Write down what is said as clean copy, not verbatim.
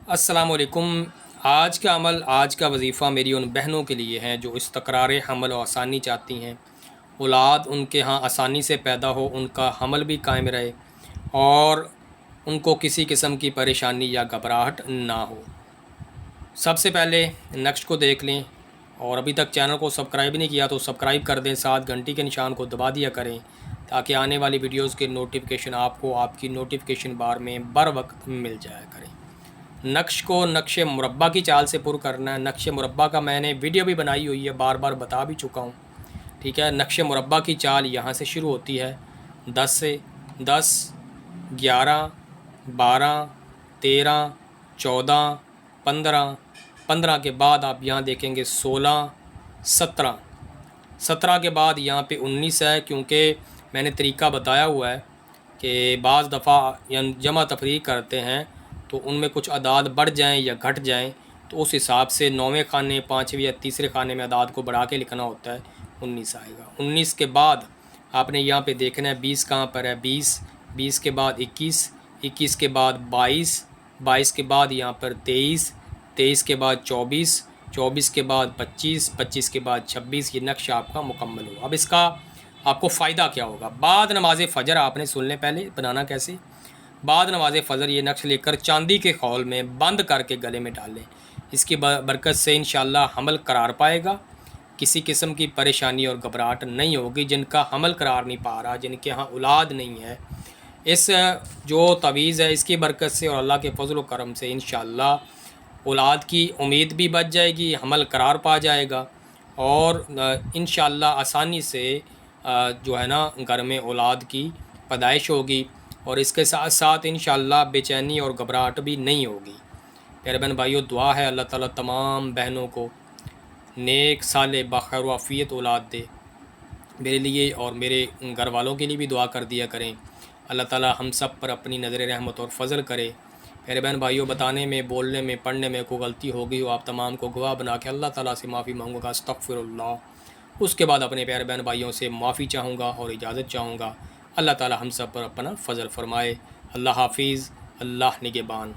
السلام علیکم۔ آج کا عمل، آج کا وظیفہ میری ان بہنوں کے لیے ہیں جو استقرار حمل و آسانی چاہتی ہیں، اولاد ان کے ہاں آسانی سے پیدا ہو، ان کا حمل بھی قائم رہے اور ان کو کسی قسم کی پریشانی یا گھبراہٹ نہ ہو۔ سب سے پہلے نقش کو دیکھ لیں، اور ابھی تک چینل کو سبسکرائب نہیں کیا تو سبسکرائب کر دیں، ساتھ گھنٹی کے نشان کو دبا دیا کریں تاکہ آنے والی ویڈیوز کے نوٹیفیکیشن آپ کو آپ کی نوٹیفیکیشن بار میں بر وقت مل جایا کریں۔ نقش کو نقش مربع کی چال سے پر کرنا ہے۔ نقش مربع کا میں نے ویڈیو بھی بنائی ہوئی ہے، بار بار بتا بھی چکا ہوں، ٹھیک ہے۔ نقش مربع کی چال یہاں سے شروع ہوتی ہے 10 سے، 10، 11، 12، 13، 14، 15، 15 کے بعد آپ یہاں دیکھیں گے 16، 17، 17 کے بعد یہاں پہ 19 ہے، کیونکہ میں نے طریقہ بتایا ہوا ہے کہ بعض دفعہ جمع تفریق کرتے ہیں تو ان میں کچھ اعداد بڑھ جائیں یا گھٹ جائیں، تو اس حساب سے 9ویں خانے، 5ویں یا تیسرے خانے میں اعداد کو بڑھا کے لکھنا ہوتا ہے، 19 آئے گا۔ 19 کے بعد آپ نے یہاں پہ دیکھنا ہے 20 کہاں پر ہے، 20، 20 کے بعد 21، 21 کے بعد 22، 22 کے بعد یہاں پر 23، 23 کے بعد 24، 24 کے بعد 25، 25 کے بعد 26۔ یہ نقش آپ کا مکمل ہوا۔ اب اس کا آپ کو فائدہ کیا ہوگا؟ بعد نماز فجر آپ نے سن لیں پہلے بنانا کیسے۔ بعد نماز فجر یہ نقش لے کر چاندی کے خول میں بند کر کے گلے میں ڈال لیں۔ اس کی برکت سے انشاءاللہ حمل قرار پائے گا، کسی قسم کی پریشانی اور گھبراہٹ نہیں ہوگی۔ جن کا حمل قرار نہیں پا رہا، جن کے ہاں اولاد نہیں ہے، اس جو تعویذ ہے اس کی برکت سے اور اللہ کے فضل و کرم سے انشاءاللہ اولاد کی امید بھی بچ جائے گی، حمل قرار پا جائے گا، اور انشاءاللہ آسانی سے جو ہے نا گھر میں اولاد کی پیدائش ہوگی، اور اس کے ساتھ ساتھ انشاءاللہ بے چینی اور گھبراہٹ بھی نہیں ہوگی۔ پیارے بہن بھائیو، دعا ہے اللہ تعالیٰ تمام بہنوں کو نیک صالح بخیر و عافیت اولاد دے۔ میرے لیے اور میرے گھر والوں کے لیے بھی دعا کر دیا کریں، اللہ تعالیٰ ہم سب پر اپنی نظر رحمت اور فضل کرے۔ پیارے بہن بھائیو، بتانے میں، بولنے میں، پڑھنے میں کوئی غلطی ہو گئی ہو، آپ تمام کو گواہ بنا کے اللہ تعالیٰ سے معافی مانگوں گا، استغفر اللہ۔ اس کے بعد اپنے پیارے بہن بھائیوں سے معافی چاہوں گا اور اجازت چاہوں گا۔ اللہ تعالیٰ ہم سب پر اپنا فضل فرمائے۔ اللہ حافظ، اللہ نگہبان۔